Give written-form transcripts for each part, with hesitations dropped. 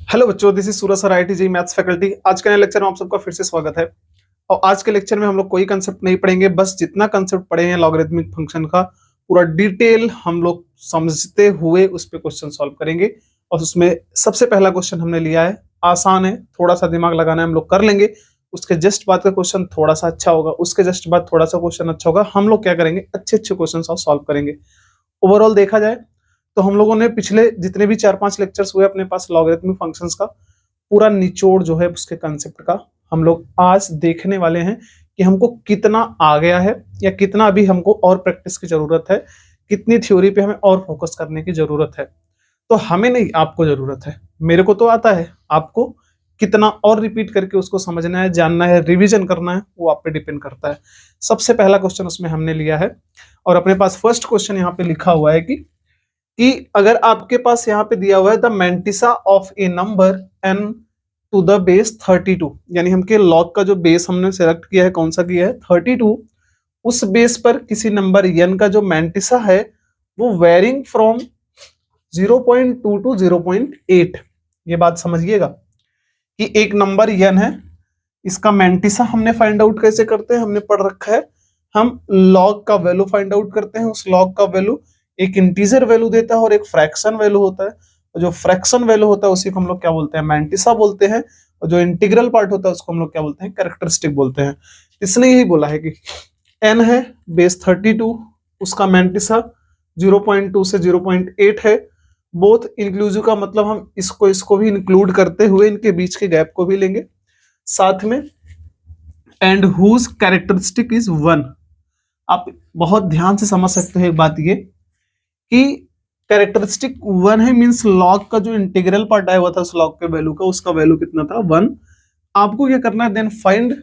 Hello बच्चों, this is Suraj sir, IIT JEE maths faculty. आज के नए लेक्चर में आप सबका फिर से स्वागत है। और आज के लेक्चर में हम लोग कोई कंसेप्ट नहीं पढ़ेंगे, बस जितना कंसेप्ट पढ़े हैं लॉगरिथमिक फंक्शन का पूरा डिटेल हम लोग समझते हुए उस पर क्वेश्चन सॉल्व करेंगे। और उसमें सबसे पहला क्वेश्चन हमने लिया है, आसान है, थोड़ा सा दिमाग लगाना है, हम लोग कर लेंगे। उसके जस्ट बाद का क्वेश्चन थोड़ा सा अच्छा होगा, उसके जस्ट बाद थोड़ा सा क्वेश्चन अच्छा होगा। हम लोग क्या करेंगे, अच्छे अच्छे क्वेश्चन सॉल्व करेंगे। ओवरऑल देखा जाए तो हम लोगों ने पिछले जितने भी 4-5 लेक्चर्स हुए अपने पास लॉगरिथमिक फंक्शंस का पूरा निचोड़ जो है उसके कंसेप्ट का हम लोग आज देखने वाले हैं कि हमको कितना आ गया है या कितना अभी हमको और प्रैक्टिस की जरूरत है, कितनी थ्योरी पे हमें और फोकस करने की जरूरत है। तो हमें नहीं, आपको जरूरत है। मेरे को तो आता है, आपको कितना और रिपीट करके उसको समझना है, जानना है, रिवीजन करना है, वो आप पे डिपेंड करता है। सबसे पहला क्वेश्चन उसमें हमने लिया है और अपने पास फर्स्ट क्वेश्चन यहाँ पे लिखा हुआ है कि अगर आपके पास यहाँ पे दिया हुआ है the mantissa of a number n to the base 32, यानी हमके लॉग का जो बेस हमने सेलेक्ट किया है, कौन सा किया है, 32। उस बेस पर किसी नंबर n का जो मैंटिसा है वो वेरिंग फ्रॉम 0.2 टू 0.8। ये बात समझिएगा कि एक नंबर n है, इसका मैंटिसा हमने फाइंड आउट कैसे करते हैं, हमने पढ़ रखा है। हम लॉग का वैल्यू फाइंड आउट करते हैं। उस लॉग का वैल्यू एक इंटीजर वैल्यू देता है और एक फ्रैक्शन वैल्यू होता है। और जो फ्रैक्शन वैल्यू होता है उसी को हम लोग क्या बोलते हैं, मैंटिसा बोलते हैं। और जो इंटीग्रल पार्ट होता है उसको हम लोग क्या बोलते हैं, कैरेक्टरिस्टिक बोलते हैं। इसने यही बोला है कि n है बेस 32, उसका मैंटिसा 0.2 से 0.8 है। बोथ इंक्लूसिव का मतलब हम इसको भी इंक्लूड करते हुए इनके बीच के गैप को भी लेंगे साथ में। And whose characteristic is 1। आप बहुत ध्यान से समझ सकते हो एक बात ये कि कैरेक्टरिस्टिक 1 है, मींस लॉग का जो इंटीग्रल पार्ट आया हुआ था उस लॉग के वैल्यू का, उसका वैल्यू कितना था, 1। आपको क्या करना है, then find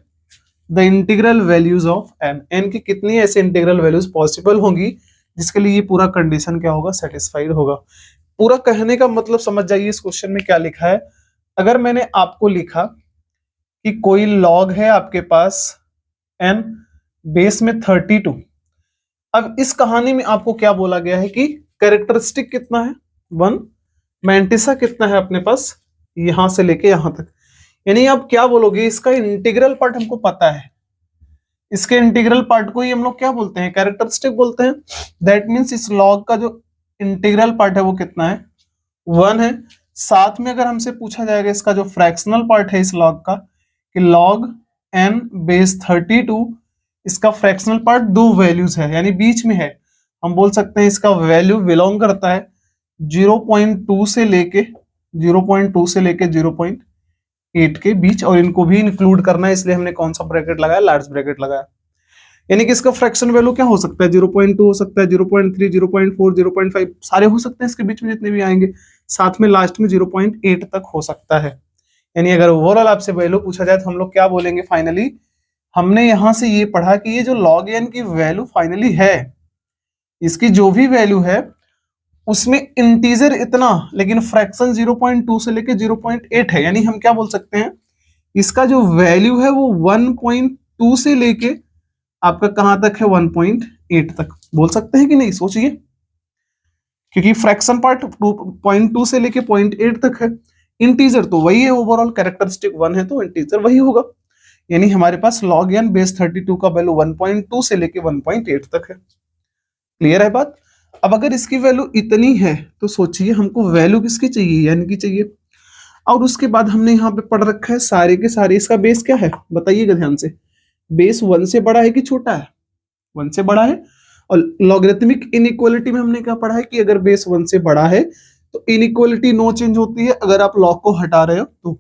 the integral values of n की कितनी ऐसे इंटीग्रल वैल्यूज पॉसिबल होंगी जिसके लिए ये पूरा कंडीशन क्या होगा, सेटिस्फाइड होगा। पूरा कहने का मतलब समझ जाइए इस क्वेश्चन में क्या लिखा है। अगर मैंने आपको लिखा कि कोई लॉग है आपके पास n बेस में 32, अब इस कहानी में आपको क्या बोला गया है कि कैरेक्टरिस्टिक कितना है, 1, मैंटिसा कितना है अपने पास यहां से लेके यहां तक। यानी आप क्या बोलोगे, इसका इंटीग्रल पार्ट हमको पता है, इसके इंटीग्रल पार्ट को ही हम लोग क्या बोलते हैं, कैरेक्टरिस्टिक बोलते हैं। दैट मीन्स इस लॉग का जो इंटीग्रल पार्ट है वो कितना है, 1 है। साथ में अगर हमसे पूछा जाएगा इसका जो फ्रैक्शनल पार्ट है इस लॉग का, कि log n बेस 32, इसका फ्रैक्शनल पार्ट दो वैल्यूज है यानी बीच में है। हम बोल सकते हैं इसका वैल्यू बिलोंग करता है 0.2 से लेके 0.8 के बीच, और इनको भी इंक्लूड करना है, इसलिए हमने कौन सा ब्रैकेट लगाया, लार्ज ब्रैकेट लगाया। यानी कि इसका फ्रैक्शन वैल्यू क्या हो सकता है, 0.2 हो सकता है, 0.3, 0.4, 0.5, सारे हो सकते हैं इसके बीच में जितने भी आएंगे। साथ में लास्ट में 0.8 तक हो सकता है। यानी अगर ओवरऑल आपसे वैल्यू पूछा जाए तो हम लोग क्या बोलेंगे, फाइनली हमने यहां से ये पढ़ा कि ये जो log n की वैल्यू फाइनली है, इसकी जो भी वैल्यू है उसमें इंटीजर इतना, लेकिन फ्रैक्शन 0.2 से लेके 0.8 है। यानी हम क्या बोल सकते हैं, इसका जो वैल्यू है वो 1.2 से लेके आपका कहां तक है, 1.8 तक बोल सकते हैं कि नहीं, सोचिए। क्योंकि फ्रैक्शन पार्ट 0.2 से लेके 0.8 तक है, इंटीजर तो वही है, ओवरऑल कैरेक्टरिस्टिक 1 है तो इंटीजर वही होगा। यानी हमारे पास log n बेस 32 का वैल्यू 1.2 से लेके 1.8 तक है। क्लियर है बात। अब अगर इसकी वैल्यू इतनी है तो सोचिए हमको वैल्यू किसकी चाहिए, n की चाहिए। और उसके बाद हमने यहाँ पे पढ़ रखा है सारे के सारे, इसका बेस क्या है बताइएगा ध्यान से, बेस 1 से बड़ा है कि छोटा है, 1 से बड़ा है। और लॉगरिथमिक इनइक्वालिटी में हमने क्या पढ़ा है कि अगर बेस 1 से बड़ा है तो इनइक्वालिटी नो चेंज होती है, अगर आप लॉग को हटा रहे हो तो।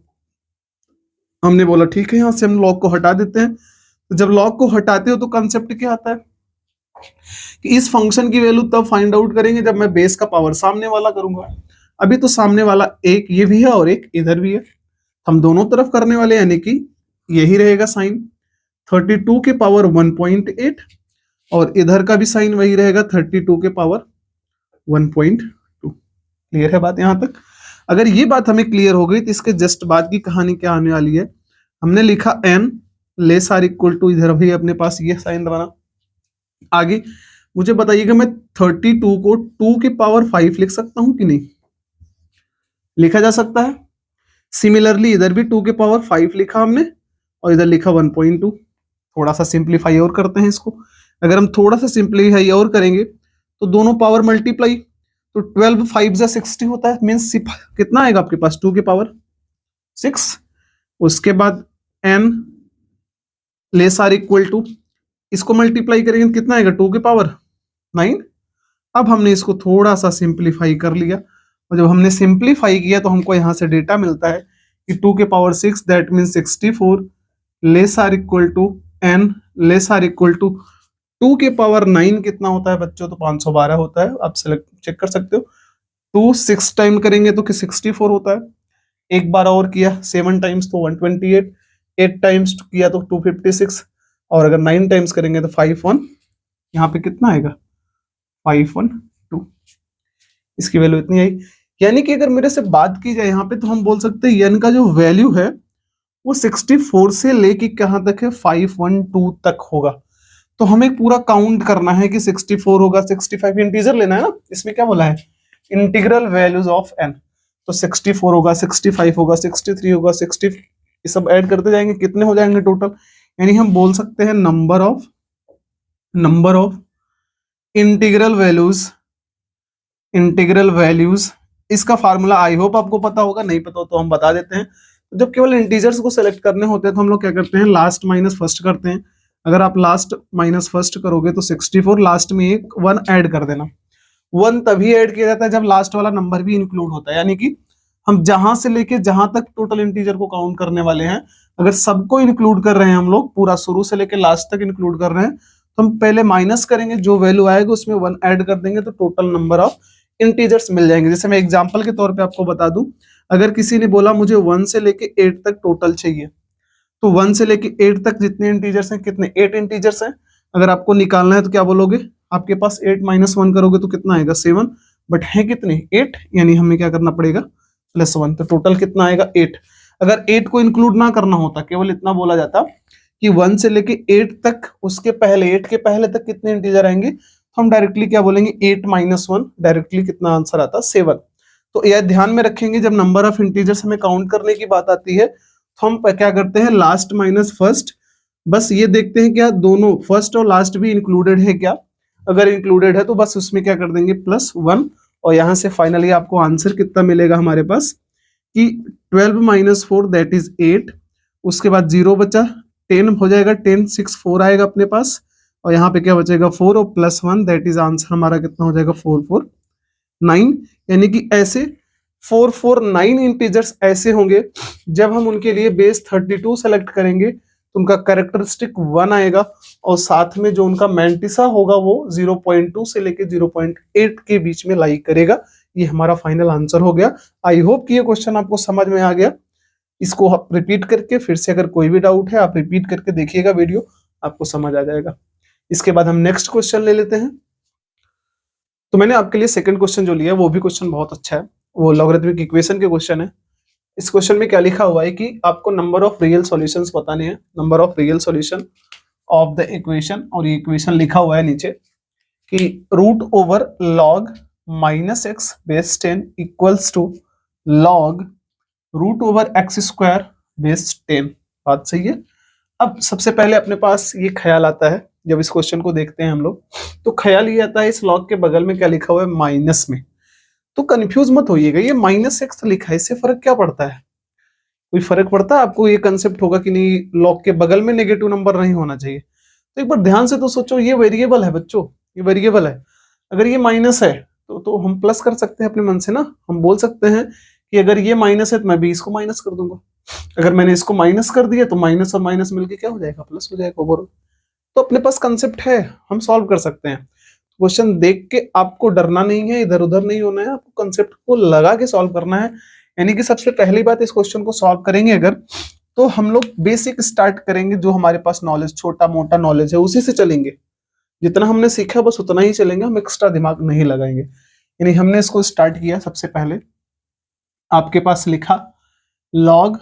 हमने बोला ठीक है, यहां से हम लॉग को हटा देते हैं। तो जब लॉग को हटाते हो तो कंसेप्ट क्या आता है कि इस फंक्शन की वैल्यू तब फाइंड आउट करेंगे जब मैं बेस का पावर सामने वाला करूंगा। अभी तो सामने वाला एक ये भी है और एक इधर भी है, हम दोनों तरफ करने वाले, यानी कि यही रहेगा साइन 32 के पावर 1.8 और इधर का भी साइन वही रहेगा 32 के पावर 1.2। क्लियर है बात यहां तक। अगर ये बात हमें क्लियर हो गई तो इसके जस्ट बाद की कहानी क्या आने वाली है, हमने लिखा n less or equal to, इधर भी अपने पास ये साइन बना। आगे मुझे बताइएगा, मैं 32 को 2 के पावर 5 लिख सकता हूं कि नहीं, लिखा जा सकता है। सिमिलरली इधर भी 2 के पावर 5 लिखा हमने और इधर लिखा 1.2। थोड़ा सा सिंप्लीफाई और करते हैं इसको। अगर हम थोड़ा सा सिंप्लीफाई और करेंगे तो दोनों पावर मल्टीप्लाई, तो 12 5 जा 60 होता है, मीन्स कितना आएगा आपके पास 2 के पावर 6। उसके बाद n less or equal to, इसको मल्टीप्लाई करेंगे तो कितना आएगा 2 के पावर 9। अब हमने इसको थोड़ा सा सिंप्लीफाई कर लिया और जब हमने सिंप्लीफाई किया तो हमको यहां से डेटा मिलता है कि 2 के power 6 that mean 64 less or equal to n less or equal to 2 के पावर 9 कितना होता है बच्चों, तो 512 होता है। आप सेलेक्ट चेक कर सकते हो। 2 6 टाइम करेंगे तो 64 होता है। एक बार और किया 7 टाइम्स तो 128, 8 टाइम्स किया तो 256 और अगर 9 टाइम्स करेंगे तो 51। यहाँ पे कितना आएगा 512, इसकी वैल्यू इतनी आई। यानी कि अगर मेरे से बात की जाए यहाँ पे तो हम बोल सकते हैं n का जो वैल्यू है वो 64 से लेके कहां तक है 512 तक होगा। तो हमें पूरा काउंट करना है कि 64 होगा, 65 इंटीजर लेना है ना, इसमें क्या बोला है इंटीग्रल वैल्यूज ऑफ n। तो 64 होगा, 65 होगा, 63 होगा, 60, ये सब ऐड करते जाएंगे, कितने हो जाएंगे टोटल। यानी हम बोल सकते हैं नंबर ऑफ इंटीग्रल वैल्यूज। इसका फार्मूला आई होप आपको पता होगा, नहीं पता हो तो हम बता देते हैं। जब केवल इंटीजर्स को सेलेक्ट करने होते हैं तो हम लोग क्या करते हैं लास्ट माइनस फर्स्ट करते हैं। अगर आप लास्ट माइनस फर्स्ट करोगे तो 64, लास्ट में एक 1 ऐड कर देना। 1 तभी ऐड किया जाता है जब लास्ट वाला नंबर भी इंक्लूड होता है, यानी कि हम जहां से लेके जहां तक टोटल इंटीजर को काउंट करने वाले हैं, अगर सबको इंक्लूड कर रहे हैं हम लोग, पूरा शुरू से लेके लास्ट तक इंक्लूड कर रहे हैं, तो हम पहले माइनस करेंगे, जो वैल्यू आएगा उसमें 1 ऐड कर देंगे तो टोटल नंबर ऑफ इंटीजर्स मिल जाएंगे। जैसे मैं एग्जांपल के तौर पे आपको बता दूं, अगर किसी ने बोला मुझे 1 से लेके 8 तक टोटल चाहिए, तो 1 से लेके 8 तक जितने इंटीजर्स हैं, कितने 8 इंटीजर्स हैं, अगर आपको निकालना है तो क्या बोलोगे, आपके पास 8 - 1 करोगे तो कितना आएगा 7, बट है कितने 8, यानी हमें क्या करना पड़ेगा +1, तो टोटल कितना आएगा 8। अगर 8 को इंक्लूड ना करना होता, केवल इतना बोला जाता कि 1 से लेके 8 तक, उसके पहले 8 के पहले तक कितने इंटीजर आएंगे, तो हम डायरेक्टली क्या बोलेंगे 8 - 1, डायरेक्टली कितना आंसर आता 7। तो यह ध्यान में रखेंगे जब नंबर ऑफ इंटीजर्स हमें काउंट करने की बात आती है तो हम क्या करते हैं लास्ट माइनस फर्स्ट, बस ये देखते हैं क्या दोनों फर्स्ट और लास्ट भी इंक्लूडेड है क्या। अगर इंक्लूडेड है तो बस उसमें क्या कर देंगे +1 और यहां से फाइनली आपको आंसर कितना मिलेगा हमारे पास कि 12 - 4 दैट इज 8। उसके बाद 0 बचा, 10 हो जाएगा, 10 6 4 आएगा अपने पास और यहाँ पे क्या बचेगा 4 और +1 दैट इज आंसर हमारा कितना हो जाएगा 4 4 9। यानी कि ऐसे 4 4 9 इंटीजर्स ऐसे होंगे जब हम उनके लिए बेस 32 सेलेक्ट करेंगे तो उनका कैरेक्टरिस्टिक 1 आएगा और साथ में जो उनका मैंटिसा होगा वो 0.2 से लेके 0.8 के बीच में लाई करेगा। ये हमारा फाइनल आंसर हो गया। आई होप कि ये क्वेश्चन आपको समझ में आ गया। इसको आप रिपीट करके फिर से अगर कोई भी डाउट है आप रिपीट करके देखिएगा वीडियो, आपको समझ आ जाएगा। इसके बाद हम नेक्स्ट क्वेश्चन ले लेते हैं। तो मैंने आपके लिए सेकंड क्वेश्चन जो लिया है वो भी क्वेश्चन बहुत अच्छा है, वो लॉगरिथमिक इक्वेशन के क्वेश्चन है। इस क्वेश्चन में क्या लिखा हुआ है कि आपको नंबर ऑफ रियल सॉल्यूशंस बताने हैं, number of real solution of the equation, और ये इक्वेशन लिखा हुआ है नीचे कि √log -x base 10 equals to log √x² base 10। बात सही है। अब सबसे पहले अपने पास ये ख्याल आता है जब इस क्वेश्चन को देखते हैं हम लोग, तो ख्याल ये आता है इस लॉग के बगल में क्या लिखा हुआ है माइनस में, तो कंफ्यूज मत होइएगा, ये -x लिखा है, इससे फर्क क्या पड़ता है, कोई फर्क पड़ता है आपको, ये कंसेप्ट होगा कि नहीं लॉग के बगल में नेगेटिव नंबर नहीं होना चाहिए। तो एक बार ध्यान से तो सोचो, ये वेरिएबल है बच्चों, ये वेरिएबल है। अगर ये माइनस है तो हम प्लस कर सकते हैं अपने मन से ना, हम बोल सकते हैं कि अगर ये माइनस है तो मैं भी इसको माइनस कर दूंगा, अगर मैंने इसको माइनस कर दिया तो माइनस और माइनस मिलके क्या हो जाएगा प्लस हो जाएगा ओवरऑल। तो अपने पास कंसेप्ट है, हम सॉल्व कर सकते हैं। क्वेश्चन देख के आपको डरना नहीं है, इधर उधर नहीं होना है, आपको कंसेप्ट को लगा के सॉल्व करना है। यानी कि सबसे पहली बात इस क्वेश्चन को सॉल्व करेंगे अगर, तो हम लोग बेसिक स्टार्ट करेंगे, जो हमारे पास नॉलेज छोटा मोटा नॉलेज है उसी से चलेंगे, जितना हमने सीखा बस उतना ही चलेंगे, हम एक्स्ट्रा दिमाग नहीं लगाएंगे। यानी हमने इसको स्टार्ट किया, सबसे पहले आपके पास लिखा log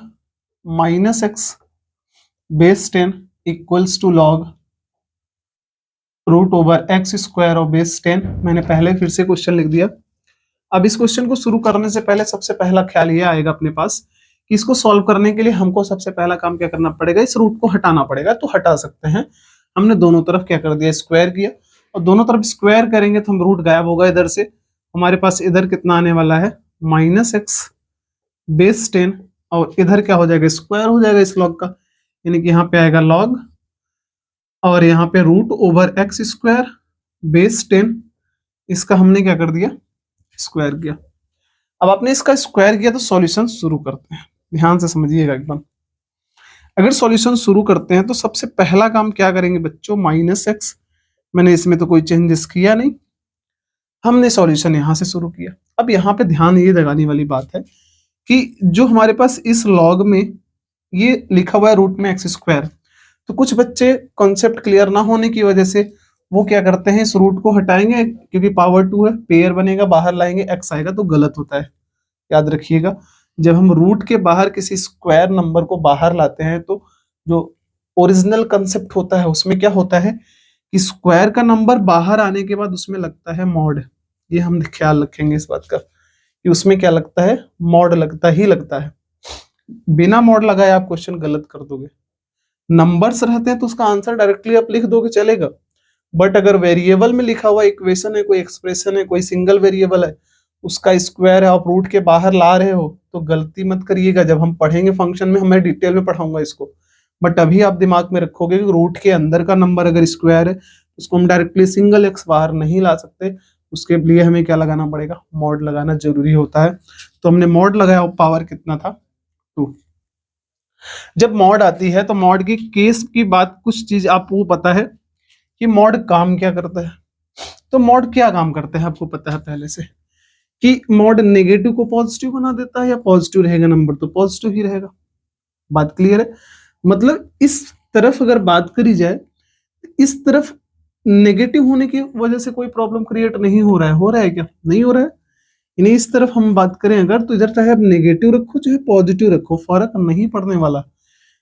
-x base 10 equals to log √x² और बेस 10। मैंने पहले फिर से क्वेश्चन लिख दिया। अब इस क्वेश्चन को शुरू करने से पहले सबसे पहला ख्याल ये आएगा अपने पास इसको सॉल्व करने के लिए हमको सबसे पहला काम क्या करना पड़ेगा, इस रूट को हटाना पड़ेगा। तो हटा सकते हैं, हमने दोनों तरफ क्या कर दिया, स्क्वायर किया, और दोनों तरफ स्क्वायर करेंगे तो हम रूट गायब होगा इधर से। हमारे पास इधर कितना आने वाला है, -x बेस 10, और इधर क्या हो जाएगा, स्क्वायर हो जाएगा इस लॉग का, यानी कि यहाँ पे आएगा लॉग, और यहाँ पे root over x square base 10, इसका हमने क्या कर दिया, स्क्वायर किया। अब आपने इसका स्क्वायर किया तो सॉल्यूशन शुरू करते हैं, ध्यान से समझिएगा एकदम। अगर सॉल्यूशन शुरू करते हैं तो सबसे पहला काम क्या करेंगे बच्चों, -x, मैंने इसमें तो कोई चेंजेस किया नहीं, हमने सॉल्यूशन यहां से शुरू किया। अब यहाँ पे ध्यान ये लगाने वाली बात है कि जो हमारे पास इस लॉग में ये लिखा हुआ है रूट में एक्स स्क्वायर, तो कुछ बच्चे कॉन्सेप्ट क्लियर ना होने की वजह से वो क्या करते हैं, इस रूट को हटाएंगे, क्योंकि पावर 2 है, पेयर बनेगा, बाहर लाएंगे एक्स आएगा, तो गलत होता है। याद रखिएगा, जब हम रूट के बाहर किसी स्क्वायर नंबर को बाहर लाते हैं तो जो ओरिजिनल कंसेप्ट होता है उसमें क्या होता है कि स्क्वायर का नंबर बाहर आने के बाद उसमें लगता है मॉड। ये हम ख्याल रखेंगे इस बात का कि उसमें क्या लगता है, मॉड लगता ही लगता है। बिना मॉड लगाए आप क्वेश्चन गलत कर दोगे। नंबर्स रहते हैं तो उसका आंसर डायरेक्टली आप लिख दोगे, चलेगा, बट अगर वेरिएबल में लिखा हुआ इक्वेशन है, कोई एक्सप्रेशन है, कोई सिंगल वेरिएबल है, उसका स्क्वायर है, आप रूट के बाहर ला रहे हो, तो गलती मत करिएगा। जब हम पढ़ेंगे फंक्शन में, मैं डिटेल में पढ़ाऊंगा इसको, बट अभी आप दिमाग में रखोगे कि रूट के अंदर का नंबर अगर स्क्वायर है, उसको हम डायरेक्टली सिंगल एक्स बाहर नहीं ला सकते, उसके लिए हमें क्या लगाना पड़ेगा, मॉड लगाना जरूरी होता है। तो हमने मॉड लगाया, पावर कितना था, 2। जब मॉड आती है तो मॉड की केस की बात, कुछ चीज आपको पता है कि मॉड काम क्या करता है। तो मॉड क्या काम करते हैं आपको पता है पहले से, कि मॉड नेगेटिव को पॉजिटिव बना देता है, या पॉजिटिव रहेगा नंबर तो पॉजिटिव ही रहेगा। बात क्लियर है, मतलब इस तरफ अगर बात करी जाए, इस तरफ नेगेटिव होने की वजह से कोई प्रॉब्लम क्रिएट नहीं हो रहा है, हो रहा है क्या, नहीं हो रहा है। यानी इस तरफ हम बात करें अगर, तो इधर चाहे आप नेगेटिव रखो चाहे पॉजिटिव रखो, फर्क नहीं पड़ने वाला।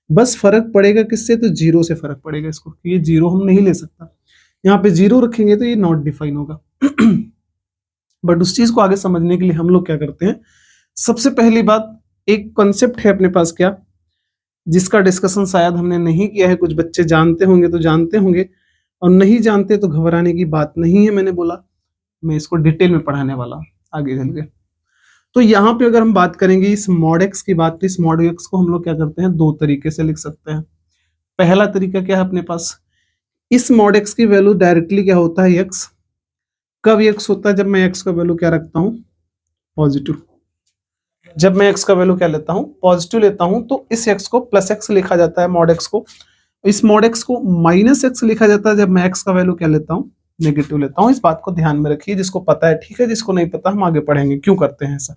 बस फर्क पड़ेगा किससे, तो जीरो से फर्क पड़ेगा इसको, ये जीरो हम नहीं ले सकता, यहाँ पे जीरो रखेंगे तो ये नॉट डिफाइन होगा। बट उस चीज को आगे समझने के लिए हम लोग क्या करते हैं, सबसे पहली बात, एक कॉन्सेप्ट है अपने पास क्या, जिसका डिस्कशन शायद हमने नहीं किया है, कुछ बच्चे जानते होंगे तो जानते होंगे, और नहीं जानते तो घबराने की बात नहीं है। मैंने बोला मैं इसको डिटेल में पढ़ाने वाला हूं आगे चल के। तो यहाँ पे अगर हम बात करेंगे इस मॉड एक्स की बात, तो इस मॉड एक्स को हम लोग क्या करते हैं, दो तरीके से लिख सकते हैं। पहला तरीका क्या है अपने पास, इस मॉड एक्स की वैल्यू डायरेक्टली क्या होता है, एक्स। कब एक्स होता है, जब मैं एक्स का वैल्यू क्या रखता हूं, पॉजिटिव। जब मैं एक्स का वैल्यू क्या लेता हूं, पॉजिटिव लेता हूं, तो इस एक्स को प्लस एक्स लिखा जाता है, मॉड एक्स को। इस मॉड एक्स को माइनस एक्स लिखा जाता है जब मैं एक्स का वैल्यू क्या लेता हूं, नेगेटिव लेता हूं। इस बात को ध्यान में रखिए, जिसको पता है ठीक है, जिसको नहीं पता हम आगे पढ़ेंगे क्यों करते हैं ऐसा।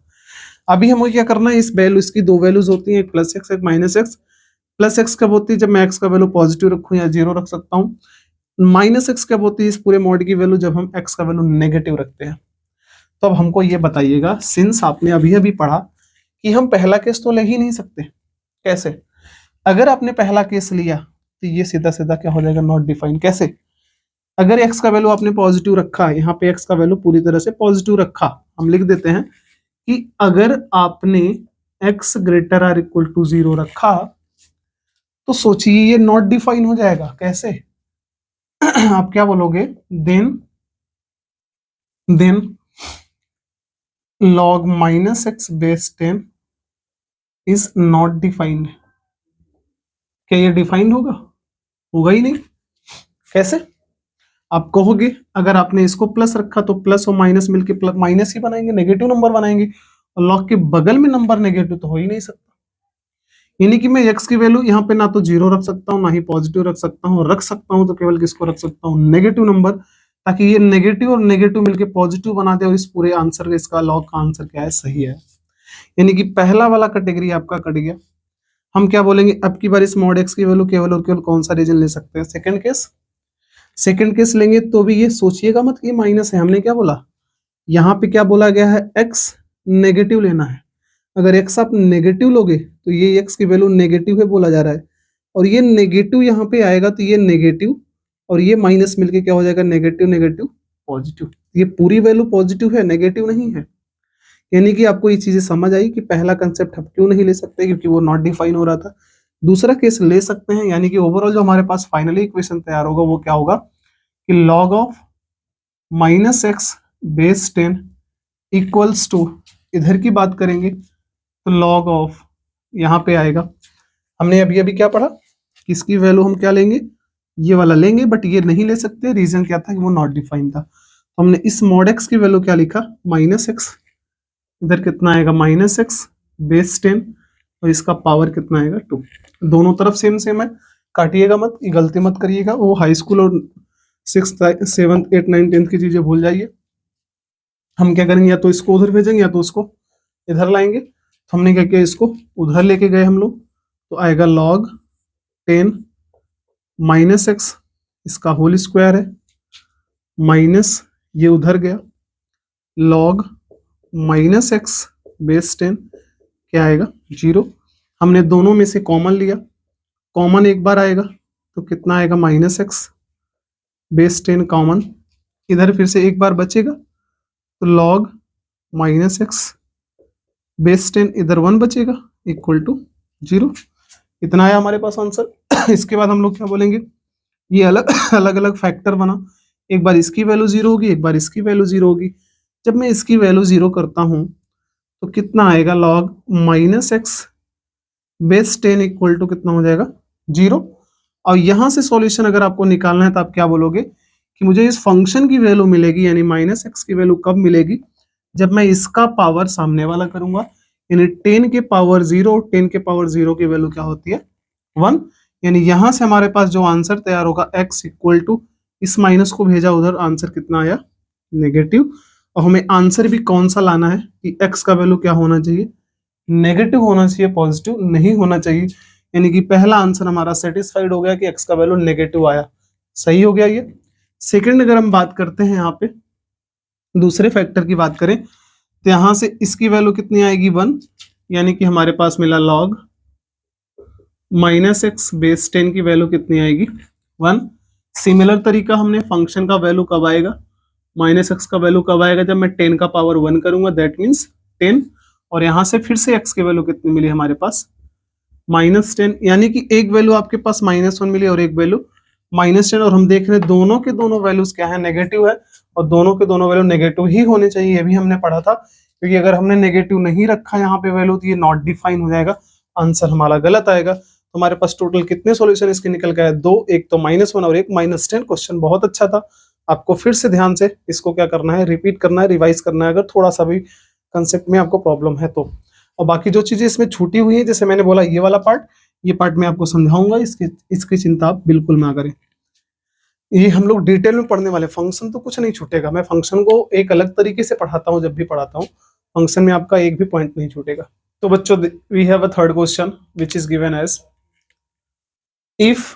अभी हमें क्या करना है, इस वैल्यू, इसकी दो वैल्यूज होती हैं, एक प्लस एक्स एक माइनस एक्स। प्लस एक्स कब होती है, जब मैं एक्स का वैल्यू पॉजिटिव रखूं या जीरो रख सकता हूं। माइनस एक्स कब होती है, इस पूरे मॉड की वैल्यू, जब हम एक्स का वैल्यू नेगेटिव रखते हैं। तो अब हमको ये बताइएगा, सिंस आपने अभी अभी पढ़ा कि हम पहला केस तो ले ही नहीं सकते, कैसे, अगर आपने पहला केस लिया तो ये सीधा सीधा क्या हो जाएगा, नॉट डिफाइन। कैसे, अगर एक्स का वैल्यू आपने पॉजिटिव रखा, यहाँ पे एक्स का वैल्यू पूरी तरह से पॉजिटिव रखा, हम लिख देते हैं कि अगर आपने x greater or equal to 0 रखा, तो सोचिए ये नॉट डिफाइन हो जाएगा। कैसे, आप क्या बोलोगे, then log minus x base 10 is not defined. क्या ये डिफाइंड होगा, होगा ही नहीं। कैसे, आप कहोगे अगर आपने इसको प्लस रखा तो प्लस और माइनस मिलके माइनस ही बनाएंगे, नेगेटिव नंबर बनाएंगे, और लॉग के बगल में नंबर नेगेटिव तो हो ही नहीं सकता। यानी कि मैं x की वैल्यू यहाँ पे ना तो जीरो रख सकता हूँ, ना ही पॉजिटिव रख सकता हूँ, रख सकता हूँ तो केवल किसको रख सकता हूँ, नेगेटिव नंबर, ताकि ये नेगेटिव और नेगेटिव मिलके पॉजिटिव बना दे, और इस पूरे आंसर का, इसका लॉग का आंसर क्या है, सही है। यानी कि पहला वाला कैटेगरी आपका कट गया। हम क्या बोलेंगे, अब की बार इस मॉड एक्स की वैल्यू केवल और केवल कौन सा रीजन ले सकते हैं, सेकंड केस। सेकंड केस लेंगे तो भी ये सोचिएगा मत कि माइनस है, हमने क्या बोला, यहाँ पे क्या बोला गया है, एक्स नेगेटिव लेना है। अगर एक्स आप नेगेटिव लोगे तो ये एक्स की वैल्यू नेगेटिव है बोला जा रहा है, और ये नेगेटिव यहाँ पे आएगा तो ये नेगेटिव और ये माइनस मिलके क्या हो जाएगा, नेगेटिव नेगेटिव पॉजिटिव। ये पूरी वैल्यू पॉजिटिव है, नेगेटिव नहीं है। यानी कि आपको ये चीजें समझ आई कि पहला कंसेप्ट हम क्यों नहीं ले सकते, क्योंकि वो नॉट डिफाइन हो रहा था। दूसरा केस ले सकते हैं, यानी कि ओवरऑल जो हमारे पास फाइनली इक्वेशन तैयार होगा वो क्या होगा कि log of -x base 10 equals to, इधर की बात करेंगे तो log ऑफ, यहाँ पे आएगा, हमने अभी अभी क्या पढ़ा कि इसकी वैल्यू हम क्या लेंगे, ये वाला लेंगे, बट ये नहीं ले सकते। रीजन क्या था कि वो नॉट डिफाइन था। तो हमने इस mod x की वैल्यू क्या लिखा, -x, इधर कितना आएगा -x बेस 10, और इसका पावर कितना आएगा 2। दोनों तरफ सेम सेम है, काटिएगा मत, ये गलती मत करिएगा। वो हाई स्कूल और 6th 7th 8th 9th 10th की चीजें भूल जाइए। हम क्या करेंगे, या तो इसको उधर भेजेंगे या तो उसको इधर लाएंगे। तो हमने क्या किया, इसको उधर लेके गए हम लोग, तो आएगा log 10 -x, इसका होल स्क्वायर है, माइनस ये उधर गया log -x बेस 10 क्या आएगा 0। हमने दोनों में से कॉमन लिया, कॉमन एक बार आएगा तो कितना आएगा -x बेस 10 कॉमन, इधर फिर से एक बार बचेगा तो log -x बेस 10, इधर 1 बचेगा इक्वल टू 0। इतना आया हमारे पास आंसर। इसके बाद हम लोग क्या बोलेंगे, ये अलग अलग अलग फैक्टर बना, एक बार इसकी वैल्यू 0 होगी, एक बार इसकी वैल्यू 0 होगी। जब मैं इसकी वैल्यू 0 करता हूं तो कितना आएगा, log -x base 10 equal to कितना हो जाएगा 0। और यहां से सॉल्यूशन अगर आपको निकालना है तो आप क्या बोलोगे कि मुझे इस फंक्शन की वैल्यू मिलेगी, यानी -x की वैल्यू कब मिलेगी, जब मैं इसका पावर सामने वाला करूंगा, यानी 10 के पावर 0, 10 के पावर 0 की वैल्यू क्या होती है 1। यानी यहां से हमारे पास जो आंसर तैयार होगा x इक्वल टू, इस माइनस को भेजा उधर, आंसर कितना आया नेगेटिव। और हमें आंसर भी कौन सा लाना है कि x का वैल्यू क्या होना चाहिए, नेगेटिव होना चाहिए, पॉजिटिव नहीं होना चाहिए। यानी कि पहला आंसर हमारा सेटिस्फाइड हो गया कि x का वैल्यू नेगेटिव आया, सही हो गया ये। सेकंड अगर हम बात करते हैं यहाँ पे दूसरे फैक्टर की बात करें, तो यहां से इसकी वैल्यू कितनी आएगी 1, यानी कि हमारे पास मिला log -x बेस 10 की वैल्यू कितनी आएगी 1। सिमिलर तरीका हमने फंक्शन का वैल्यू कब आएगा, -x का वैल्यू कब आएगा, जब मैं 10 का पावर 1 करूंगा, दैट मीन्स 10। और यहां से फिर से x की वैल्यू कितनी मिली हमारे पास -10, यानी कि एक वैल्यू आपके पास -1 मिली और एक वैल्यू -10। और हम देख रहे हैं दोनों के दोनों वैल्यूज क्या है, नेगेटिव है, और दोनों के दोनों वैल्यू नेगेटिव ही होने चाहिए, ये भी हमने पढ़ा था। क्योंकि अगर हमने नेगेटिव नहीं रखा यहाँ पे वैल्यू तो ये नॉट डिफाइन हो जाएगा, आंसर हमारा गलत आएगा। तो हमारे पास टोटल कितने सॉल्यूशन इसके निकल के आए, 2, एक तो -1 और एक -10। क्वेश्चन बहुत अच्छा था, आपको फिर से ध्यान से इसको क्या करना है, रिपीट करना है, रिवाइज करना है, अगर थोड़ा सा भी कंसेप्ट में आपको प्रॉब्लम है तो। और बाकी जो चीजें इसमें छूटी हुई है, जैसे मैंने बोला ये वाला पार्ट, ये पार्ट मैं आपको समझाऊंगा, इसकी चिंता आप बिल्कुल ना करें। ये हम लोग डिटेल में पढ़ने वाले, फंक्शन तो कुछ नहीं छूटेगा। मैं फंक्शन को एक अलग तरीके से पढ़ाता हूँ, जब भी पढ़ाता हूँ फंक्शन में आपका एक भी पॉइंट नहीं छूटेगा। तो बच्चों we have a third question which is given as, if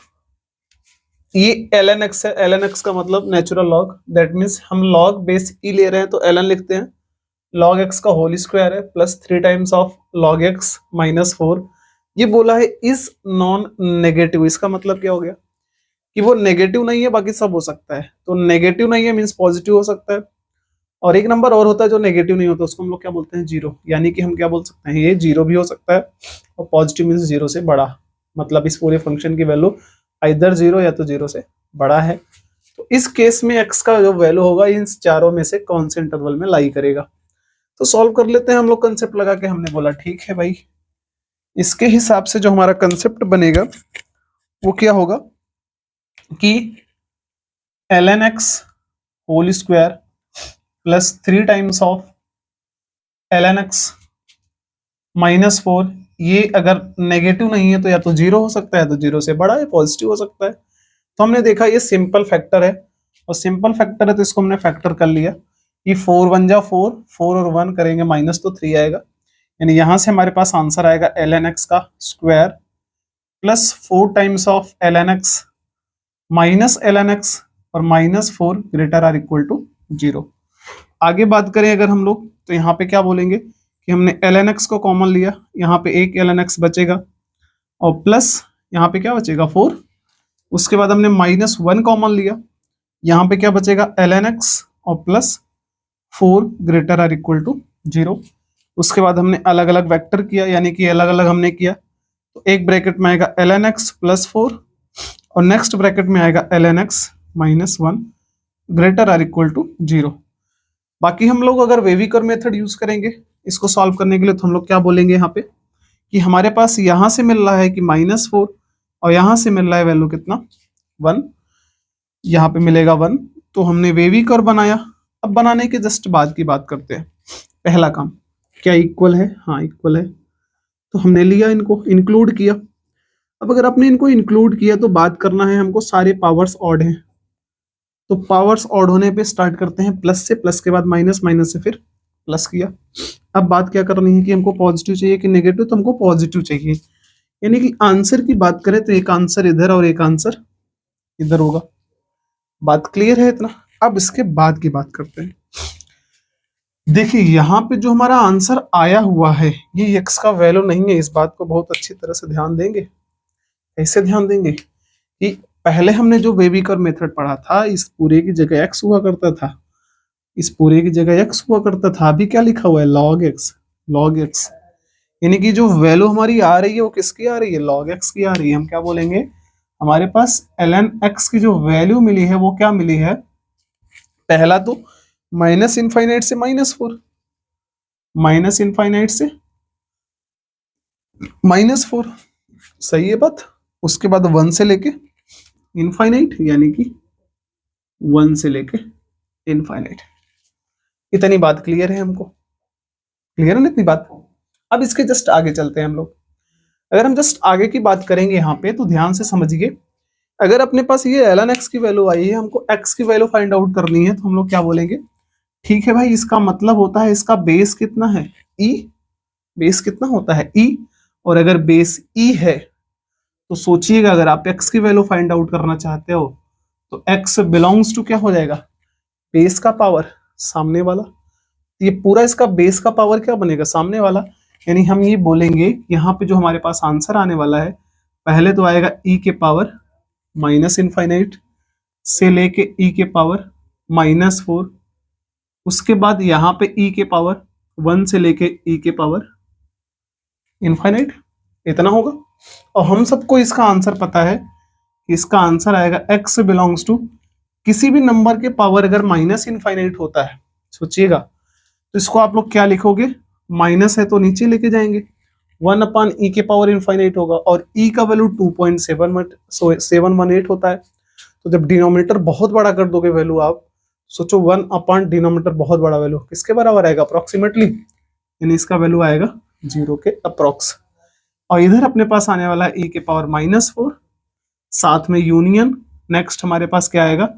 ये ln x है, ln x का मतलब नेचुरल लॉग, दैट मीन्स हम लॉग बेस ई ले रहे हैं तो ln लिखते हैं, log x का होल स्क्वायर है plus 3 times of log x -4। ये बोला है इज नॉन नेगेटिव, इसका मतलब क्या हो गया कि वो नेगेटिव नहीं है, बाकी सब हो सकता है। तो नेगेटिव नहीं है मीन्स पॉजिटिव हो सकता है, और एक नंबर और होता है जो नेगेटिव नहीं होता, उसको हम लोग क्या बोलते हैं 0। यानी कि हम क्या बोल सकते हैं, ये 0 भी हो सकता है, और पॉजिटिव मीन्स 0 से बड़ा, मतलब इस पूरे फंक्शन की वैल्यू आइदर 0 या तो 0 से बड़ा है। तो इस केस में x का जो वैल्यू होगा इन चारों में से कौन से इंटरवल में लाई करेगा। तो सॉल्व कर लेते हैं हम लोग कंसेप्ट लगा के। हमने बोला ठीक है भाई, इसके हिसाब से जो हमारा कंसेप्ट बनेगा वो क्या होगा कि ln x whole square plus 3 times of ln x -4, ये अगर नेगेटिव नहीं है तो या तो 0 हो सकता है, तो 0 से बड़ा है, पॉजिटिव हो सकता है। तो हमने देखा ये सिंपल फैक्टर है, और सिंपल फैक्टर है तो इसको हमने फैक्टर कर लिया कि 4 1 जा 4, 4 और 1 करेंगे माइनस तो 3 आएगा, यानी यहां से हमारे पास आंसर आएगा ln x का square plus 4 times of ln x minus ln x और -4 ग्रेटर आर इक्वल टू 0। आगे बात करें अगर हम लोग, तो यहाँ पे क्या बोलेंगे कि हमने ln x को कॉमन लिया, यहाँ पे एक ln x बचेगा, और प्लस यहाँ पे क्या बचेगा 4। उसके बाद हमने -1 कॉमन लिया, यहाँ पे क्या बचेगा ln x और plus 4 greater or equal to 0। उसके बाद हमने अलग अलग वेक्टर किया, यानी कि अलग अलग हमने किया। तो एक ब्रैकेट में आएगा ln x प्लस 4 और नेक्स्ट ब्रैकेट में आएगा ln x minus 1 greater or equal to 0। बाकी हम लोग अगर वेविकर मेथड यूज करेंगे इसको सॉल्व करने के लिए, तो हम लोग क्या बोलेंगे यहाँ पे कि हमारे पास यहां से मिल रहा है कि -4 और यहां से मिल रहा है वैल्यू कितना 1, यहाँ पे मिलेगा 1। तो हमने वेविकर बनाया। अब बनाने के जस्ट बाद की बात करते हैं। पहला काम क्या इक्वल है, हाँ इक्वल है, तो हमने लिया, इनको इंक्लूड किया। अब अगर आपने इनको इंक्लूड किया तो बात करना है हमको सारे पावर्स ऑड हैं, तो पावर्स ऑड होने पे स्टार्ट करते हैं प्लस से, प्लस के बाद माइनस, माइनस से फिर प्लस किया। अब बात क्या करनी है कि हमको पॉजिटिव चाहिए कि नेगेटिव, तो हमको पॉजिटिव चाहिए, यानी कि आंसर की बात करें तो एक आंसर इधर और एक आंसर इधर होगा। बात क्लियर है इतना? अब इसके बाद की बात करते हैं। देखिए यहाँ पे जो हमारा आंसर आया हुआ है ये x का वैल्यू नहीं है, इस बात को बहुत अच्छी तरह से ध्यान देंगे। कैसे ध्यान देंगे कि पहले हमने जो वेविकर मेथड पढ़ा था, इस पूरे की जगह x हुआ करता था, इस पूरे की जगह x हुआ करता था। अभी क्या लिखा हुआ है log x, log x, यानी कि जो वैल्यू हमारी आ रही है वो किसकी आ रही है, log x की आ रही है। हम क्या बोलेंगे, हमारे पास ln x की जो वैल्यू मिली है वो क्या मिली है, पहला तो माइनस इनफाइनाइट से -4, माइनस इनफाइनाइट से -4, सही है बात। उसके बाद 1 से लेके इनफाइनाइट, यानी कि 1 से लेके इनफाइनाइट। इतनी बात क्लियर है हमको, क्लियर है ना इतनी बात? अब इसके जस्ट आगे चलते हैं हम लोग। अगर हम जस्ट आगे की बात करेंगे यहाँ पे तो ध्यान से समझिए। अगर अपने पास ये ln x की वैल्यू आई है, हमको x की वैल्यू फाइंड आउट करनी है, तो हम लोग क्या बोलेंगे, ठीक है भाई, इसका मतलब होता है इसका बेस कितना है, e, बेस कितना होता है e, और अगर बेस e है तो सोचिएगा अगर आप x की वैल्यू फाइंड आउट करना चाहते हो तो x बिलोंग्स टू क्या हो जाएगा, बेस का पावर सामने वाला। ये पूरा इसका बेस का पावर क्या बनेगा, सामने वाला। यानी हम ये बोलेंगे यहाँ पे जो हमारे पास आंसर आने वाला है, पहले तो आएगा e के पावर माइनस इनफाइनाइट से लेके e के पावर -4, उसके बाद यहाँ पे e के पावर 1 से लेके e के पावर इनफाइनाइट, इतना होगा। और हम सबको इसका आंसर पता है, इसका आंसर आएगा x बिलोंग्स टू किसी भी नंबर के पावर अगर माइनस इनफाइनाइट होता है, सोचिएगा, तो इसको आप लोग क्या लिखोगे, माइनस है तो नीचे लेके जाएंगे, 1 अपॉन e के पावर इनफाइनाइट होगा, और e का वैल्यू 2.718 होता है। तो जब डिनोमिनेटर बहुत बड़ा कर दोगे वैल्यू आप, सोचो 1 अपॉन डिनोमिनेटर बहुत बड़ा वैल्यू किसके बराबर आएगा, अप्रोक्सीमेटली, यानी इसका वैल्यू आएगा 0 के अप्रोक्स। और इधर अपने पास आने वाला है e के पावर -4, साथ में यूनियन, नेक्स्ट हमारे पास क्या आएगा,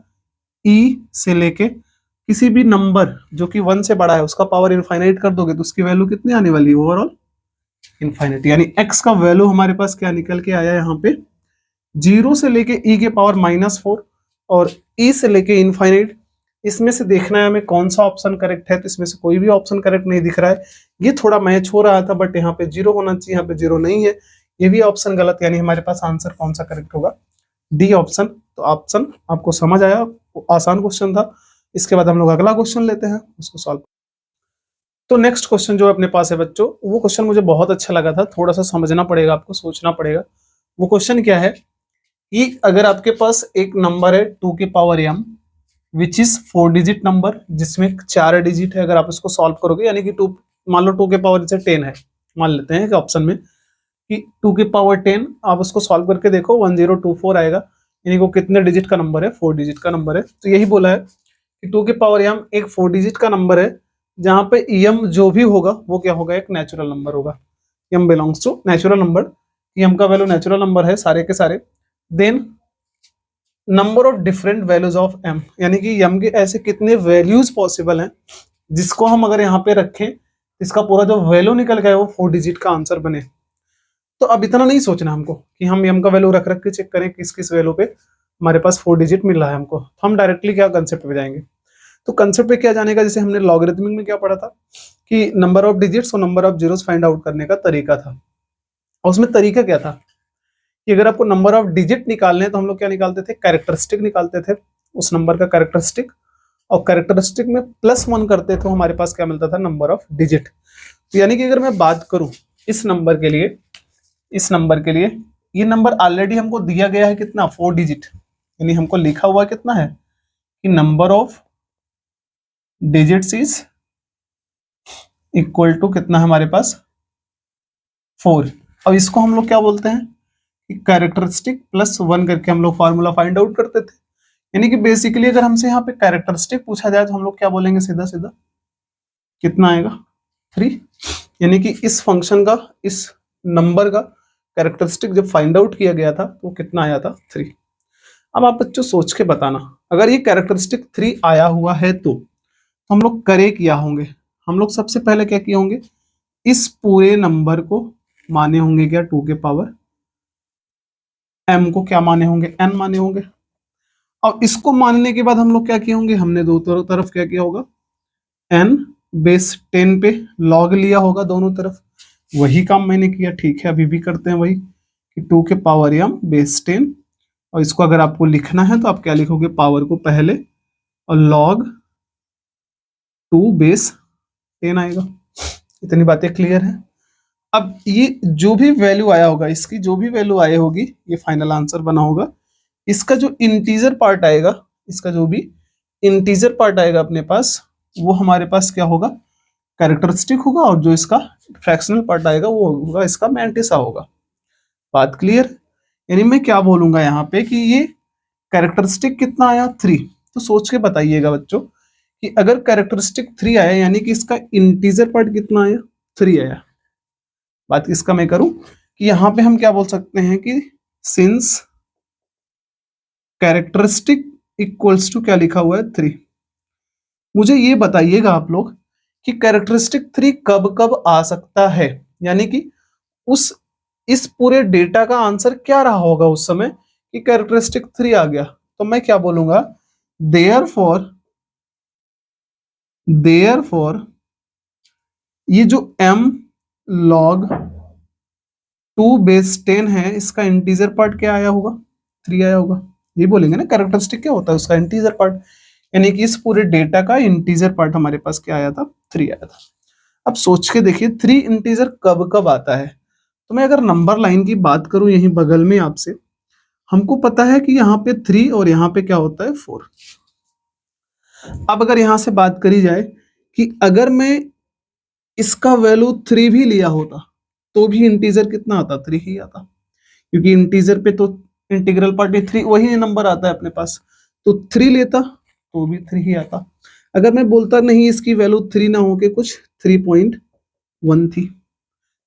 e से लेके किसी भी नंबर जो कि 1 से बड़ा है उसका पावर इनफाइनाइट कर दोगे तो उसकी वैल्यू कितनी आने वाली है, ओवरऑल इनफाइनाइट। यानी x का वैल्यू हमारे पास क्या निकल के आया यहाँ पे, 0 से लेके e के पावर -4 और e से लेके इनफाइनाइट। इसमें से देखना है हमें कौन सा ऑप्शन करेक्ट है, तो इसमें से कोई भी ऑप्शन करेक्ट नहीं दिख रहा है। ये थोड़ा मैच हो रहा था बट यहाँ पे 0 होना चाहिए, यहाँ पे 0 नहीं है, ये भी ऑप्शन गलत। यानी हमारे पास आंसर कौन सा करेक्ट होगा, डी ऑप्शन। तो ऑप्शन आपको समझ आया, आसान क्वेश्चन था। इसके बाद हम लोग अगला क्वेश्चन लेते हैं, उसको सॉल्व। तो नेक्स्ट क्वेश्चन जो अपने पास है बच्चों, वो क्वेश्चन मुझे बहुत अच्छा लगा था, थोड़ा सा समझना पड़ेगा आपको, सोचना पड़ेगा। वो क्वेश्चन क्या है कि अगर आपके पास एक नंबर है 2 की power m which is 4 digit number, जिसमें 4 डिजिट है, अगर आप इसको सॉल्व करोगे, यानी कि 2, मान लो 2 के पावर जैसे 10 है, मान लेते हैं कि ऑप्शन में कि 2 की पावर 10, आप उसको सॉल्व करके देखो 1024 आएगा, यानी वो कितने डिजिट का नंबर है, 4 डिजिट का नंबर है। तो यही बोला है कि 2 की पावर m एक 4 डिजिट का नंबर है, जहां पे m जो भी होगा वो क्या होगा, एक नेचुरल नंबर होगा। m belongs to natural number, m का वैल्यू नेचुरल नंबर है सारे के सारे। Then number of different values of m, यानी कि m के ऐसे कितने वैल्यूज पॉसिबल हैं जिसको हम अगर यहाँ पे रखें, इसका पूरा जो वैल्यू निकल गया है वो 4 डिजिट का आंसर बने। तो अब इतना नहीं सोचना हमको कि हम m का वैल्यू रख रख के चेक करें किस किस वैल्यू पे हमारे पास 4 डिजिट मिल रहा है हमको। तो हम डायरेक्टली क्या कंसेप्ट पे जाएंगे, तो कंसेप्ट पे क्या जाने का, जैसे हमने लॉगरिथमिक में क्या पढ़ा था कि नंबर ऑफ डिजिट्स और number of zeros find out करने का तरीका था। और उसमें तरीका क्या था कि अगर आपको नंबर ऑफ डिजिट निकालने हैं तो हम लोग क्या निकालते थे, कैरेक्टरिस्टिक निकालते थे, उस नंबर का कैरेक्टरिस्टिक, और कैरेक्टरिस्टिक में +1 करते तो हमारे पास क्या मिलता था, नंबर ऑफ डिजिट। तो यानी कि अगर मैं बात करूं इस नंबर के लिए, ये नंबर ऑलरेडी हमको दिया गया है कितना, 4 डिजिट, यानी हमको लिखा हुआ कितना है कि number of digits is equal to कितना है हमारे पास 4। अब इसको हम लोग क्या बोलते हैं कि कैरेक्टरिस्टिक प्लस 1 करके हम लोग फॉर्मूला फाइंड आउट करते थे। यानी कि बेसिकली अगर हमसे यहाँ पे कैरेक्टरिस्टिक पूछा जाए तो हम लोग क्या बोलेंगे, सीधा सीधा कितना आएगा 3। यानी कि इस फंक्शन का, इस नंबर का कैरेक्टरिस्टिक जब फाइंड आउट किया गया था तो कितना आया था 3। अब आप बच्चों सोच के बताना, अगर ये कैरेक्टरिस्टिक 3 आया हुआ है तो हम लोग करे क्या होंगे, हम लोग सबसे पहले क्या किए होंगे, इस पूरे नंबर को माने होंगे क्या 2 के पावर m को क्या माने होंगे, n माने होंगे। अब इसको मानने के बाद हम लोग क्या किए होंगे, हमने दो तरफ क्या किया होगा, n बेस 10 पे log लिया होगा दोनों तरफ। वही काम मैंने किया, ठीक है, अभी भी करते हैं वही कि 2 के पावर m बेस 10, और इसको अगर आपको लिखना है तो आप क्या लिखोगे, पावर को पहले और log 2 बेस 10 आएगा। इतनी बातें क्लियर है। अब ये जो भी वैल्यू आया होगा, इसकी जो भी वैल्यू आई होगी, ये फाइनल आंसर बना होगा। इसका जो इंटीजर पार्ट आएगा, इसका जो भी इंटीजर पार्ट आएगा अपने पास, वो हमारे पास क्या होगा, कैरेक्टरिस्टिक होगा, और जो इसका फ्रैक्शनल पार्ट आएगा वो होगा इसका मैंटिसा होगा। बात क्लियर। यानी मैं क्या बोलूंगा यहाँ पे कि ये कैरेक्टरिस्टिक कितना आया 3। तो सोच के बताइएगा बच्चों कि अगर कैरेक्टरिस्टिक 3 आया यानी कि इसका इंटीजर पार्ट कितना आया, 3 आया। बात किसका मैं करूं कि यहां पे हम क्या बोल सकते हैं कि सिंस कैरेक्टरिस्टिक इक्वल्स टू क्या लिखा हुआ है 3। मुझे ये बताइएगा आप लोग कि कैरेक्टरिस्टिक 3 कब कब आ सकता है, यानी कि उस इस पूरे डेटा का आंसर क्या रहा होगा उस समय कि कैरेक्टरिस्टिक 3 आ गया। तो मैं क्या बोलूंगा, देयरफॉर ये जो m log 2 बेस 10 है, इसका इंटीजर पार्ट क्या आया होगा, 3 आया होगा। ये बोलेंगे ना कैरेक्टरिस्टिक क्या होता है, उसका इंटीजर पार्ट, यानी कि इस पूरे डेटा का इंटीजर पार्ट हमारे पास क्या आया था, 3 आया था। अब सोच के देखिए 3 इंटीजर कब कब आता है। तो मैं अगर नंबर लाइन की बात करूं यहीं बगल में आपसे, हमको पता है कि यहाँ पे 3 और यहाँ पे क्या होता है 4। अब अगर यहां से बात करी जाए कि अगर मैं इसका वैल्यू 3 भी लिया होता तो भी इंटीजर कितना आता, 3 ही आता, क्योंकि इंटीजर पे तो इंटीग्रल पार्ट 3 वही नंबर आता है अपने पास। तो 3 लेता तो भी 3 ही आता। अगर मैं बोलता नहीं इसकी वैल्यू 3 ना होके कुछ 3.1 थी,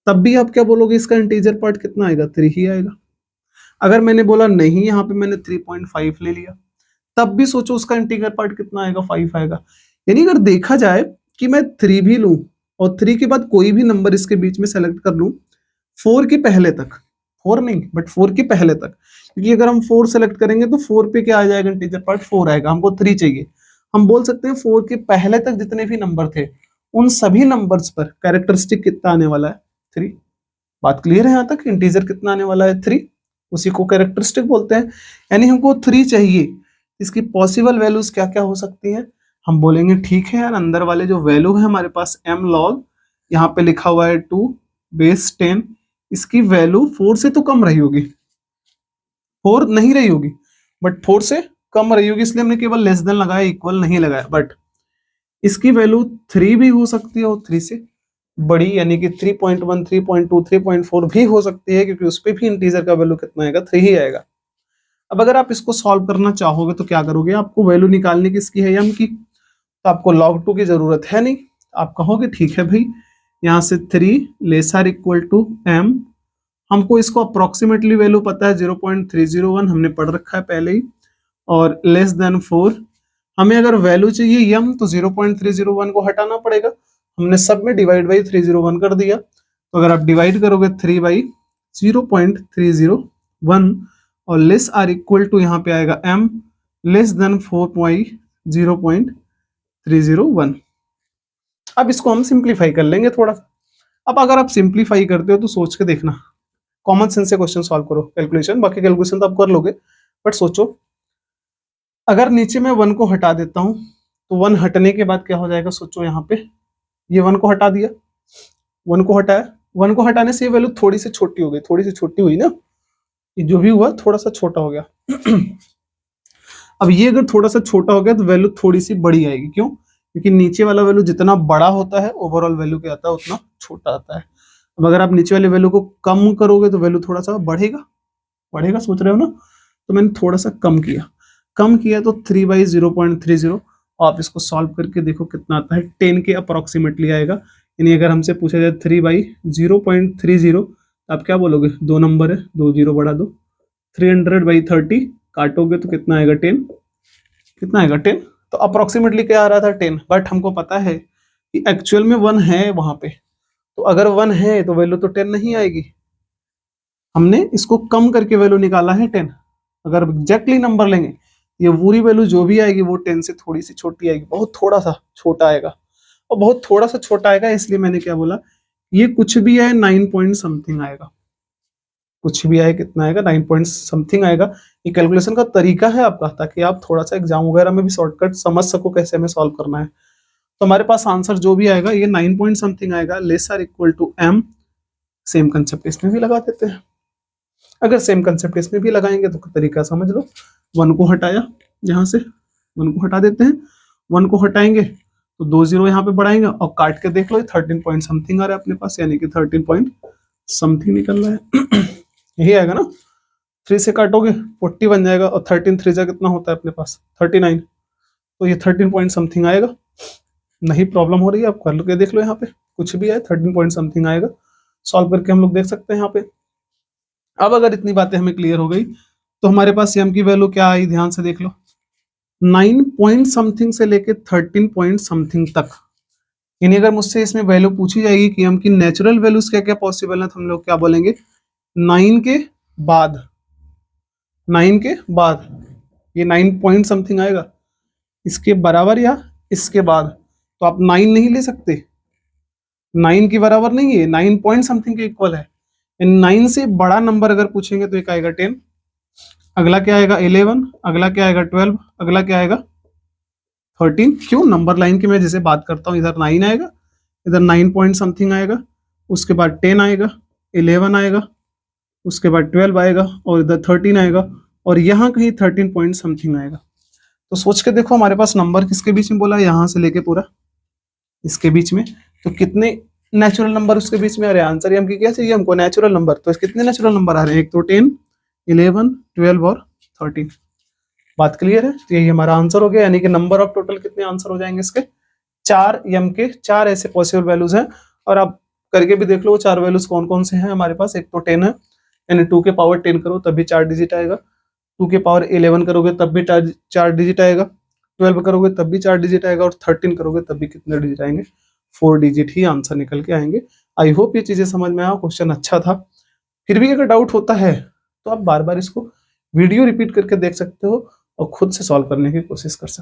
तब भी आप क्या बोलोगे, इसका इंटीजर पार्ट कितना आएगा, 3 ही आएगा। अगर मैंने बोला नहीं यहाँ पे मैंने 3.5 ले लिया, तब भी सोचो उसका इंटीग्रल पार्ट कितना आएगा, 5 आएगा। यानी अगर देखा जाए कि मैं 3 भी लूं और 3 के बाद कोई भी नंबर इसके बीच में सेलेक्ट कर लूं 4 के पहले तक, 4 नहीं बट 4 के पहले तक, क्योंकि अगर हम 4 सेलेक्ट करेंगे तो 4 पे क्या आ जाएगा, इंटीजर पार्ट 4 आएगा, हमको 3 चाहिए। हम बोल सकते हैं 4 के पहले तक जितने भी नंबर थे उन सभी नंबर्स पर कैरेक्टरिस्टिक कितना आने वाला है, 3। बात क्लियर है यहाँ तक, इंटीजर कितना आने वाला है 3, उसी को कैरेक्टरिस्टिक बोलते हैं। यानी हमको 3 चाहिए, इसकी पॉसिबल वैल्यूज क्या क्या हो सकती हैं, हम बोलेंगे ठीक है यार, अंदर वाले जो वैल्यू है हमारे पास m log, यहाँ पे लिखा हुआ है 2 बेस 10, इसकी वैल्यू 4 से तो कम रही होगी, 4 नहीं रही होगी बट 4 से कम रही होगी, इसलिए हमने केवल लेस देन लगाया, इक्वल नहीं लगाया। बट इसकी वैल्यू 3 भी हो सकती है और 3 से बड़ी, यानी कि 3.1 3.2 3.4 भी हो सकती है, क्योंकि उस पर भी इंटीजर का वैल्यू कितना आएगा, 3 ही आएगा। अब अगर आप इसको सॉल्व करना चाहोगे तो क्या करोगे, आपको वैल्यू निकालने की इसकी है m की, तो आपको log 2 की जरूरत है नहीं। आप कहोगे ठीक है भाई, यहाँ से 3 लेसर इक्वल टू m, हमको इसको अप्रोक्सीमेटली वैल्यू पता है 0.301, हमने पढ़ रखा है पहले ही, और लेस देन 4, हमें अगर वैल्यू चाहिए m तो 0.301 को हटाना पड़ेगा, हमने सब में डिवाइड बाई 301 कर दिया। तो अगर आप डिवाइड करोगे 3 बाई 0.301 और लेस आर इक्वल टू यहाँ पे आएगा m लेस देन 0.301। अब इसको हम सिंप्लीफाई कर लेंगे थोड़ा। अब अगर आप सिंप्लीफाई करते हो तो सोच के देखना, कॉमन सेंस से क्वेश्चन सॉल्व करो, कैलकुलेशन बाकी कैलकुलेशन तो आप कर लोगे, बट सोचो अगर नीचे मैं 1 को हटा देता हूं तो 1 हटने के बाद क्या हो जाएगा, सोचो यहाँ पे ये 1 को हटा दिया, 1 को हटाया, 1 को हटाने से ये वैल्यू थोड़ी सी छोटी हो गई, थोड़ी सी छोटी हुई ना, ये जो भी हुआ थोड़ा सा छोटा हो गया। अब ये अगर थोड़ा सा छोटा हो गया तो वैल्यू थोड़ी सी बड़ी आएगी, क्यों? क्योंकि नीचे वाला वैल्यू जितना बड़ा होता है ओवरऑल वैल्यू क्या आता है उतना छोटा आता है। अब अगर आप नीचे वाले वैल्यू को कम करोगे तो वैल्यू थोड़ा सा बढ़ेगा, बढ़ेगा, सोच रहे हो ना। तो मैंने थोड़ा सा कम किया, कम किया तो 3/0.30। आप इसको सॉल्व करके देखो कितना आता है, 10 के अप्रोक्सीमेटली आएगा। यानी अगर हमसे पूछा जाए 3/0.30, आप क्या बोलोगे? 2 नंबर है, 2 0 बढ़ा दो, 300/30 काटोगे तो कितना आएगा? 10। कितना आएगा? 10। तो अप्रोक्सीमेटली क्या आ रहा था? 10। बट हमको पता है कि एक्चुअल में 1 है वहां पे, तो अगर 1 है तो वैल्यू तो 10 नहीं आएगी। हमने इसको कम करके वैल्यू निकाला है 10। अगर एग्जैक्टली नंबर लेंगे ये पूरी वैल्यू जो भी आएगी वो 10 से थोड़ी सी छोटी आएगी, बहुत थोड़ा सा छोटा आएगा। और बहुत थोड़ा सा छोटा आएगा इसलिए मैंने क्या बोला, ये कुछ भी आए 9 पॉइंट समथिंग आएगा। कुछ भी आए कितना आएगा? 9 पॉइंट समथिंग आएगा। ये कैलकुलेशन का तरीका है आपका, ताकि आप थोड़ा सा एग्जाम वगैरह में भी शॉर्टकट समझ सको कैसे हमें सॉल्व करना है। तो हमारे पास आंसर जो भी आएगा ये 9 पॉइंट समथिंग आएगा, less or equal to m। Same concept इसमें भी लगा देते हैं। अगर सेम कंसेप्ट इसमें भी लगाएंगे तो तरीका समझ लो। 1 को हटाया, यहाँ से 1 को हटा देते हैं, 1 को हटाएंगे तो 2 0 यहाँ पे बढ़ाएंगे और काट के देख लो 13 पॉइंट समथिंग आ रहा है अपने पास, यानी कि 13 पॉइंट समथिंग निकल रहा है। यही आएगा ना। 3 से काटोगे 40 बन जाएगा और 13 3 जा कितना होता है अपने पास? 39। तो ये 13 पॉइंट समथिंग आएगा। नहीं प्रॉब्लम हो रही है, आप कर लो, देख लो यहाँ पे कुछ भी आए 13 पॉइंट समथिंग आएगा। सॉल्व करके हम लोग देख सकते हैं यहाँ पे। अब अगर इतनी बातें हमें क्लियर हो गई तो हमारे पास m की वैल्यू क्या आई? ध्यान से देख लो, 9 पॉइंट समथिंग से लेके 13 पॉइंट समथिंग तक। यानी अगर मुझसे इसमें वैल्यू पूछी जाएगी कि m की नेचुरल वैल्यूज क्या क्या पॉसिबल है तो हम लोग क्या बोलेंगे? 9 के बाद, 9 के बाद ये 9 पॉइंट समथिंग आएगा, इसके बराबर या इसके बाद। तो आप 9 नहीं ले सकते, 9 के बराबर नहीं है, 9 पॉइंट समथिंग के इक्वल है। 9 से बड़ा नंबर अगर पूछेंगे तो एक आएगा 10, अगला क्या आएगा? 11, अगला क्या आएगा? 12, अगला क्या आएगा? 13। क्यों? नंबर लाइन की मैं जैसे बात करता हूँ, इधर 9 आएगा, इधर 9 पॉइंट समथिंग आएगा, उसके बाद 10 आएगा, 11 आएगा, उसके बाद 12 आएगा और इधर 13 आएगा और यहाँ कहीं 13 पॉइंट समथिंग आएगा। तो सोच के देखो हमारे पास नंबर किसके बीच में बोला? यहाँ से लेके पूरा इसके बीच में। तो कितने नेचुरल नंबर उसके बीच में आ रहे हैं? आंसर हम क्या चाहिए हमको? Natural number. तो कितने नेचुरल नंबर आ रहे हैं? एक तो 10, 11, 12 और 13। बात क्लियर है? तो यही हमारा आंसर हो गया। यानी कि नंबर ऑफ टोटल कितने आंसर हो जाएंगे इसके? 4 m के 4 ऐसे पॉसिबल वैल्यूज हैं। और आप करके भी देख लो वो 4 वैल्यूज कौन कौन से हैं हमारे पास। एक तो 10 है, यानी 2 के पावर 10 करो तब भी 4 डिजिट आएगा, 2 के पावर 11 करोगे तब भी 4 डिजिट आएगा, 12 करोगे तब भी 4 डिजिट आएगा और 13 करोगे तब भी कितने डिजिट आएंगे? 4 डिजिट ही आंसर निकल के आएंगे। आई होप ये चीजें समझ में आया, क्वेश्चन अच्छा था। फिर भी अगर डाउट होता है तो आप बार बार इसको वीडियो रिपीट करके देख सकते हो और खुद से सॉल्व करने की कोशिश कर सकते हो।